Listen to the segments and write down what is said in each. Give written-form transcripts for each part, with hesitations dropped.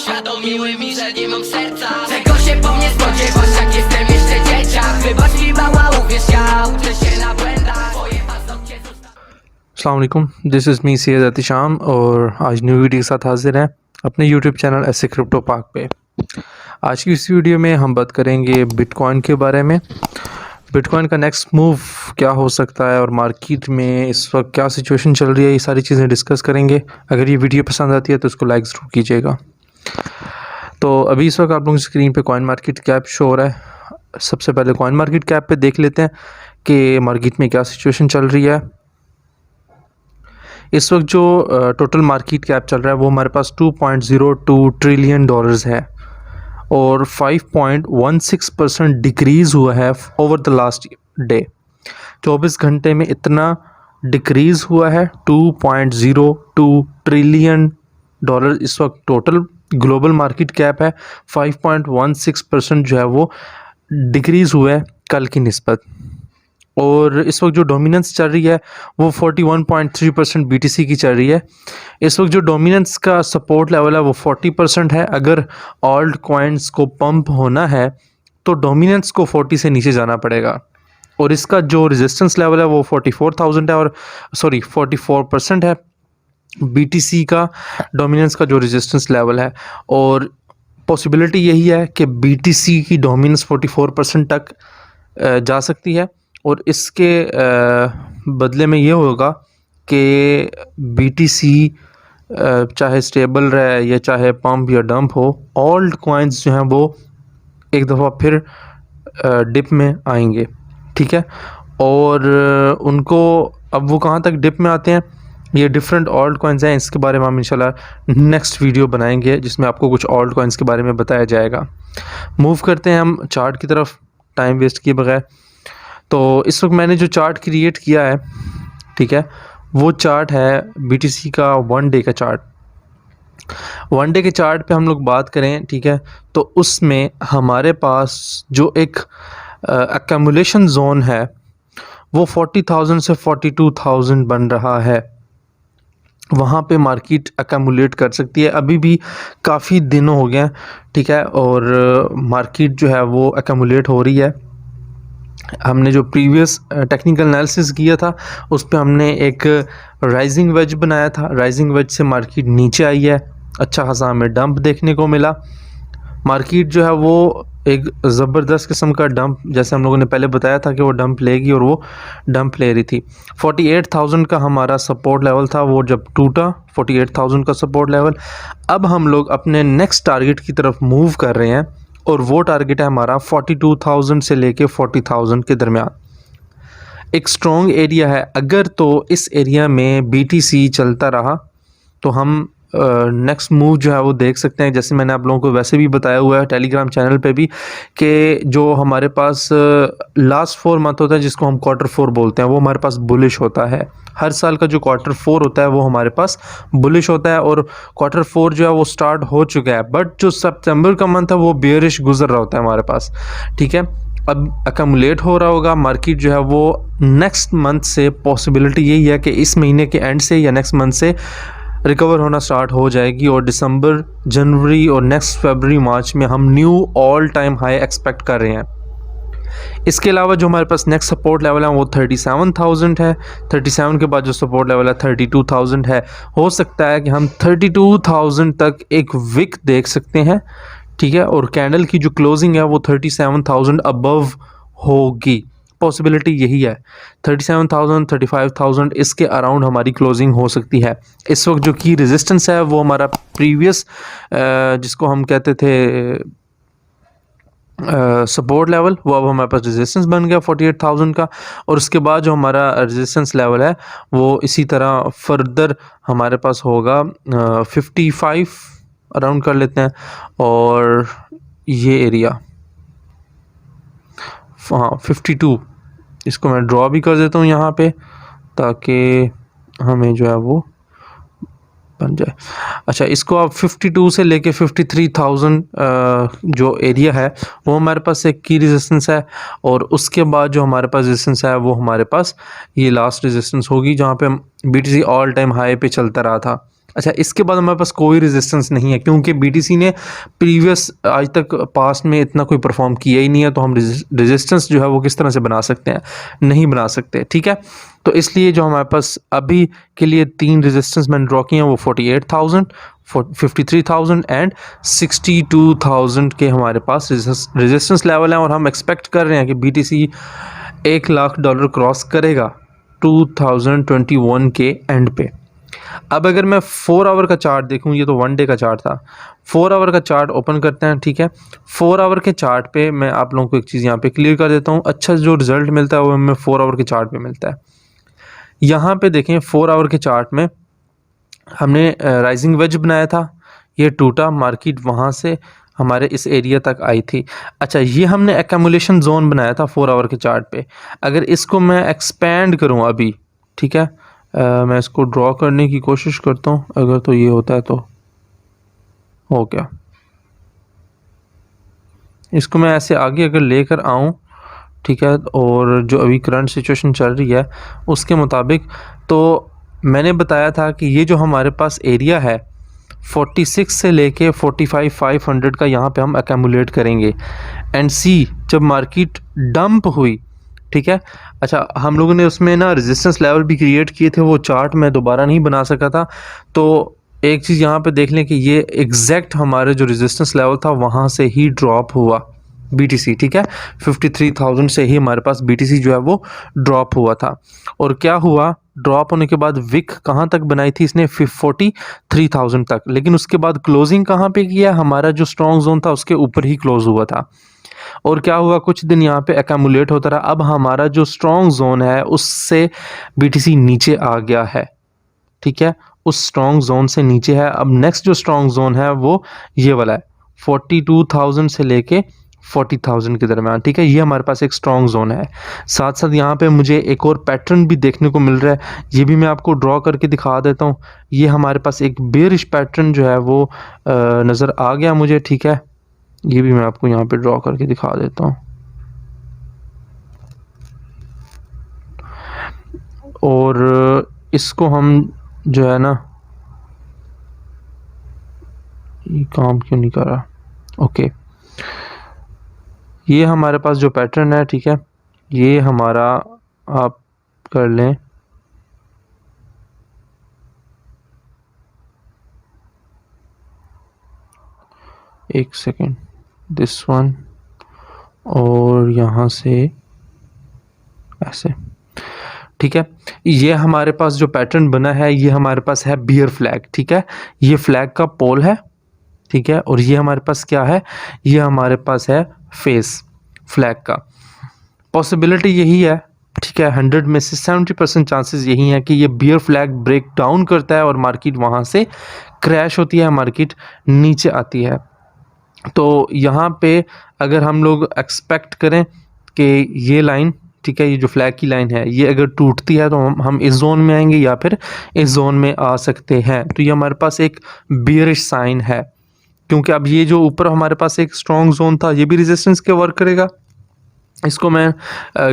uświadomiły mi, że nie mam serca. Czego się po mnie spodziewasz, jak jestem jeszcze dzieciak? Wybacz mi mała, uwierz, ja uczę się na błędach. Twoje paznokcie zostały. अस्सलाम वालेकुम, this is me Syed अतिशाम और आज new video के साथ हाजिर हैं अपने YouTube channel ऐसे क्रिप्टो पार्क पे। आज की इस वीडियो में हम बात करेंगे बिटकॉइन के बारे में। बिटकॉइन का नेक्स्ट मूव क्या हो सकता है और मार्केट में इस वक्त क्या सिचुएशन चल रही है, ये सारी चीज़ें डिस्कस करेंगे। अगर ये वीडियो पसंद आती है तो इसको लाइक ज़रूर कीजिएगा। तो अभी इस वक्त आप लोगों की स्क्रीन पे कॉइन मार्केट कैप शो हो रहा है। सबसे पहले कॉइन मार्केट कैप पे देख लेते हैं कि मार्केट में क्या सिचुएशन चल रही है। इस वक्त जो टोटल मार्केट कैप चल रहा है वो हमारे पास $2.02 ट्रिलियन है और 5.16% डिक्रीज़ हुआ है ओवर द लास्ट डे। 24 घंटे में इतना डिक्रीज़ हुआ है। 2.02 ट्रिलियन डॉलर इस वक्त टोटल ग्लोबल मार्केट कैप है। 5.16% जो है वो डिक्रीज़ हुआ है कल की निस्बत। और इस वक्त जो डोमिनेंस चल रही है वो 41.3% BTC की चल रही है। इस वक्त जो डोमिनेंस का सपोर्ट लेवल है वो 40% है। अगर ऑल्ट कॉइन्स को पंप होना है तो डोमिनेंस को 40 से नीचे जाना पड़ेगा। और इसका जो रेजिस्टेंस लेवल है वो 44,000 है और 44% है BTC का डोमिनेंस का जो रेजिस्टेंस लेवल है। और पॉसिबिलिटी यही है कि BTC की डोमिनेंस 44% तक जा सकती है और इसके बदले में ये होगा कि BTC चाहे स्टेबल रहे या चाहे पंप या डंप हो, ऑल्ट कॉइन्स जो हैं वो एक दफ़ा फिर डिप में आएंगे। ठीक है, और उनको अब वो कहाँ तक डिप में आते हैं, ये डिफरेंट ऑल्ट कॉइन्स हैं, इसके बारे में हम इंशाल्लाह नेक्स्ट वीडियो बनाएंगे जिसमें आपको कुछ ऑल्ट कॉइन्स के बारे में बताया जाएगा। मूव करते हैं हम चार्ट की तरफ टाइम वेस्ट किए बगैर। तो इस वक्त मैंने जो चार्ट क्रिएट किया है, ठीक है, वो चार्ट है BTC का 1 डे का चार्ट। 1 डे के चार्ट पे हम लोग बात करें, ठीक है, तो उसमें हमारे पास जो एक एक्यूमुलेशन जोन है वो 40,000 से 42,000 बन रहा है। वहाँ पे मार्केट एक्यूमुलेट कर सकती है। अभी भी काफ़ी दिनों हो गए हैं, ठीक है, और मार्केट जो है वो एक्यूमुलेट हो रही है। हमने जो प्रीवियस टेक्निकल एनालिसिस किया था उस पे हमने एक राइजिंग वेज बनाया था। राइजिंग वेज से मार्केट नीचे आई है, अच्छा खासा हमें डंप देखने को मिला। मार्केट जो है वो एक ज़बरदस्त किस्म का डंप, जैसे हम लोगों ने पहले बताया था कि वो डंप लेगी और वो डंप ले रही थी। 48,000 का हमारा सपोर्ट लेवल था, वो जब टूटा 48,000 का सपोर्ट लेवल। अब हम लोग अपने नेक्स्ट टारगेट की तरफ मूव कर रहे हैं और वो टारगेट है हमारा 42,000 से लेके 40,000 के दरमियान। एक स्ट्रॉन्ग एरिया है। अगर तो इस एरिया में BTC चलता रहा तो हम नेक्स्ट मूव जो है वो देख सकते हैं। जैसे मैंने आप लोगों को वैसे भी बताया हुआ है टेलीग्राम चैनल पे भी कि जो हमारे पास लास्ट 4 मंथ होता है जिसको हम Q4 बोलते हैं, वो हमारे पास बुलिश होता है। हर साल का जो Q4 होता है वो हमारे पास बुलिश होता है और Q4 जो है वो स्टार्ट हो चुका है। बट जो सितंबर का मंथ है वो बेयरिश गुजर रहा होता है हमारे पास। ठीक है, अब अकमुलेट हो रहा होगा मार्केट जो है वो नेक्स्ट मंथ से। पॉसिबिलिटी यही है कि इस महीने के एंड से या नेक्स्ट मंथ से रिकवर होना स्टार्ट हो जाएगी और दिसंबर, जनवरी और नेक्स्ट फरवरी, मार्च में हम knew all time high expect कर रहे हैं। इसके अलावा जो हमारे पास नेक्स्ट सपोर्ट लेवल है वो 37,000 है। 37 के बाद जो सपोर्ट लेवल है 32,000 है। हो सकता है कि हम 32,000 तक एक विक देख सकते हैं, ठीक है, और कैंडल की जो क्लोजिंग है वो 37,000 अबव होगी। पॉसिबिलिटी यही है 37,000 35,000 इसके अराउंड हमारी क्लोजिंग हो सकती है। इस वक्त जो की रेजिस्टेंस है वो हमारा प्रीवियस जिसको हम कहते थे सपोर्ट लेवल, वो अब हमारे पास रेजिस्टेंस बन गया 48,000 का। और उसके बाद जो हमारा रेजिस्टेंस लेवल है वो इसी तरह फर्दर हमारे पास होगा 55 अराउंड कर लेते हैं। और ये एरिया हाँ 52, इसको मैं ड्रॉ भी कर देता हूँ यहाँ पे ताकि हमें जो है वो बन जाए। अच्छा, इसको आप 52 से लेके 53,000 जो एरिया है वो हमारे पास एक की रेजिस्टेंस है। और उसके बाद जो हमारे पास रेजिस्टेंस है वो हमारे पास ये लास्ट रेजिस्टेंस होगी जहाँ पे BTC ऑल टाइम हाई पे चलता रहा था। अच्छा, इसके बाद हमारे पास कोई रेजिस्टेंस नहीं है क्योंकि बीटीसी ने प्रीवियस आज तक पास्ट में इतना कोई परफॉर्म किया ही नहीं है, तो हम रेजिस्टेंस जो है वो किस तरह से बना सकते हैं, नहीं बना सकते, ठीक है। तो इसलिए जो हमारे पास अभी के लिए 3 रेजिस्टेंस मैंने ड्रॉ किए हैं वो 48,000, 53,000 एंड 62,000 के हमारे पास रेजिस्टेंस लेवल हैं, और हम एक्सपेक्ट कर रहे हैं कि बीटीसी $1,00,000 क्रॉस करेगा 2021 के एंड पे। अब अगर मैं 4 आवर का चार्ट देखूं, ये तो 1 डे का चार्ट था, 4 आवर का चार्ट ओपन करते हैं, ठीक है। 4 आवर के चार्ट पे मैं आप लोगों को एक चीज़ यहाँ पे क्लियर कर देता हूँ। अच्छा जो रिजल्ट मिलता है वो हमें 4 आवर के चार्ट पे मिलता है। यहाँ पे देखें 4 आवर के चार्ट में हमने राइजिंग वेज बनाया था, ये टूटा, मार्केट वहाँ से हमारे इस एरिया तक आई थी। अच्छा, ये हमने एक्यूमुलेशन जोन बनाया था 4 आवर के चार्ट पे। अगर इसको मैं एक्सपेंड करूँ अभी, ठीक है, मैं इसको ड्रॉ करने की कोशिश करता हूँ, अगर तो ये होता है तो हो गया। इसको मैं ऐसे आगे अगर लेकर आऊँ, ठीक है, और जो अभी करंट सिचुएशन चल रही है उसके मुताबिक, तो मैंने बताया था कि ये जो हमारे पास एरिया है 46 से लेके 45,500 का यहाँ पे हम एक्यूमुलेट करेंगे एंड सी जब मार्केट डंप हुई, ठीक है। अच्छा, हम लोगों ने उसमें ना रेजिस्टेंस लेवल भी क्रिएट किए थे, वो चार्ट मैं दोबारा नहीं बना सका था। तो एक चीज़ यहाँ पे देख लें कि ये एग्जैक्ट हमारे जो रेजिस्टेंस लेवल था वहाँ से ही ड्रॉप हुआ बीटीसी, ठीक है। 53,000 से ही हमारे पास बीटीसी जो है वो ड्रॉप हुआ था। और क्या हुआ, ड्रॉप होने के बाद विक कहाँ तक बनाई थी इसने, 43,000 तक, लेकिन उसके बाद क्लोजिंग कहाँ पे किया, हमारा जो स्ट्रॉन्ग जोन था उसके ऊपर ही क्लोज हुआ था। और क्या हुआ, कुछ दिन यहाँ पे एक्यूमुलेट होता रहा, अब हमारा जो स्ट्रॉन्ग जोन है उससे बीटीसी नीचे आ गया है, ठीक है, उस स्ट्रॉन्ग जोन से नीचे है। अब नेक्स्ट जो स्ट्रॉन्ग जोन है वो ये वाला है, 42,000 से लेके 40,000 के दरमियान, ठीक है, ये हमारे पास एक स्ट्रॉन्ग जोन है। साथ साथ यहाँ पे मुझे एक और पैटर्न भी देखने को मिल रहा है, ये भी मैं आपको ड्रॉ करके दिखा देता हूँ। ये हमारे पास एक बेयरिश पैटर्न जो है वो नज़र आ गया मुझे, ठीक है, ये भी मैं आपको यहाँ पे ड्रॉ करके दिखा देता हूँ। और इसको हम जो है ना, ये काम क्यों नहीं कर रहा, ओके, ये हमारे पास जो पैटर्न है, ठीक है, ये हमारा आप कर लें, एक सेकेंड, दिस वन, और यहाँ से ऐसे, ठीक है। ये हमारे पास जो पैटर्न बना है ये हमारे पास है बियर फ्लैग, ठीक है, ये फ्लैग का पोल है, ठीक है, और ये हमारे पास क्या है, ये हमारे पास है फेस फ्लैग का। पॉसिबिलिटी यही है, ठीक है, 100 में से 70% चांसेस यही हैं कि ये बियर फ्लैग ब्रेक डाउन करता है और मार्केट वहाँ से क्रैश होती है, मार्केट नीचे आती है। तो यहाँ पे अगर हम लोग एक्सपेक्ट करें कि ये लाइन, ठीक है, ये जो फ्लैग की लाइन है ये अगर टूटती है तो हम इस जोन में आएंगे या फिर इस जोन में आ सकते हैं। तो ये हमारे पास एक बियरिश साइन है, क्योंकि अब ये जो ऊपर हमारे पास एक स्ट्रॉन्ग जोन था ये भी रेजिस्टेंस के वर्क करेगा। इसको मैं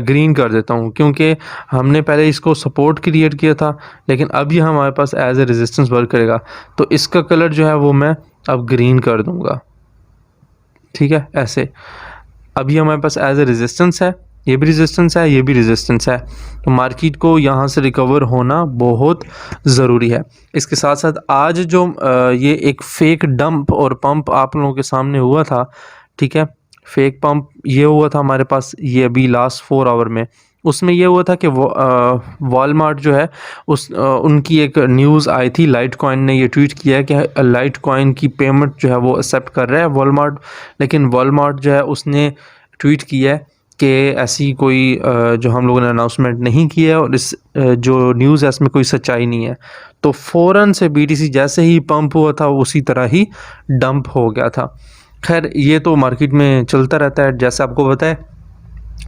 ग्रीन कर देता हूँ क्योंकि हमने पहले इसको सपोर्ट क्रिएट किया था, लेकिन अब ये हमारे पास एज ए रेजिस्टेंस वर्क करेगा। तो इसका कलर जो है वो मैं अब ग्रीन कर दूँगा, ठीक है, ऐसे। अब ये हमारे पास एज ए रेजिस्टेंस है, ये भी रेजिस्टेंस है, ये भी रेजिस्टेंस है। तो मार्केट को यहाँ से रिकवर होना बहुत ज़रूरी है। इसके साथ साथ आज जो ये एक फेक डंप और पंप आप लोगों के सामने हुआ था, ठीक है, फेक पंप ये हुआ था हमारे पास, ये अभी लास्ट 4 आवर में, उसमें ये हुआ था कि वॉलमार्ट जो है उनकी एक न्यूज़ आई थी, लाइट कॉइन ने ये ट्वीट किया है कि लाइट कॉइन की पेमेंट जो है वो एक्सेप्ट कर रहा है वॉलमार्ट, लेकिन वॉलमार्ट जो है उसने ट्वीट किया है कि ऐसी कोई जो हम लोगों ने अनाउंसमेंट नहीं की है और इस जो न्यूज़ है इसमें कोई सच्चाई नहीं है। तो फ़ौरन से बीटीसी जैसे ही पंप हुआ था उसी तरह ही डंप हो गया था। खैर ये तो मार्केट में चलता रहता है, जैसे आपको पता है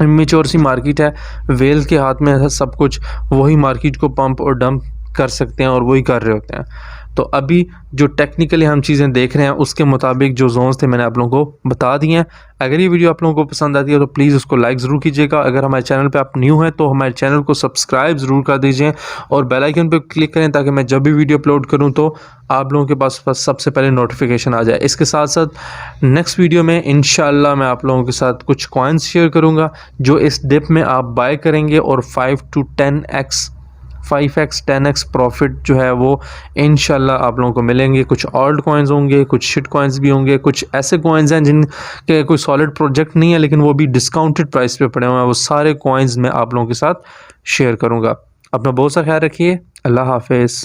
इमेच्योर सी मार्केट है, वेल के हाथ में है सब कुछ, वही मार्केट को पंप और डंप कर सकते हैं और वही कर रहे होते हैं। तो अभी जो टेक्निकली हम चीज़ें देख रहे हैं उसके मुताबिक जो जोन्स थे मैंने आप लोगों को बता दिए हैं। अगर ये वीडियो आप लोगों को पसंद आती है तो प्लीज़ उसको लाइक ज़रूर कीजिएगा। अगर हमारे चैनल पे आप न्यू हैं तो हमारे चैनल को सब्सक्राइब ज़रूर कर दीजिए और बेल आइकन पे क्लिक करें ताकि मैं जब भी वीडियो अपलोड करूं तो आप लोगों के पास सबसे पहले नोटिफिकेशन आ जाए। इसके साथ साथ नेक्स्ट वीडियो में इंशाल्लाह मैं आप लोगों के साथ कुछ कॉइन्स शेयर करूंगा जो इस डिप में आप बाय करेंगे और 5x 10x प्रॉफिट जो है वो इंशाल्लाह आप लोगों को मिलेंगे। कुछ ऑल्ट कॉइन्स होंगे, कुछ शिट कॉइन्स भी होंगे, कुछ ऐसे कॉइन्स हैं जिनके कोई सॉलिड प्रोजेक्ट नहीं है लेकिन वो भी डिस्काउंटेड प्राइस पे पड़े हुए हैं। वो सारे कॉइन्स मैं आप लोगों के साथ शेयर करूंगा। अपना बहुत सा ख्याल रखिए। अल्लाह हाफिज़।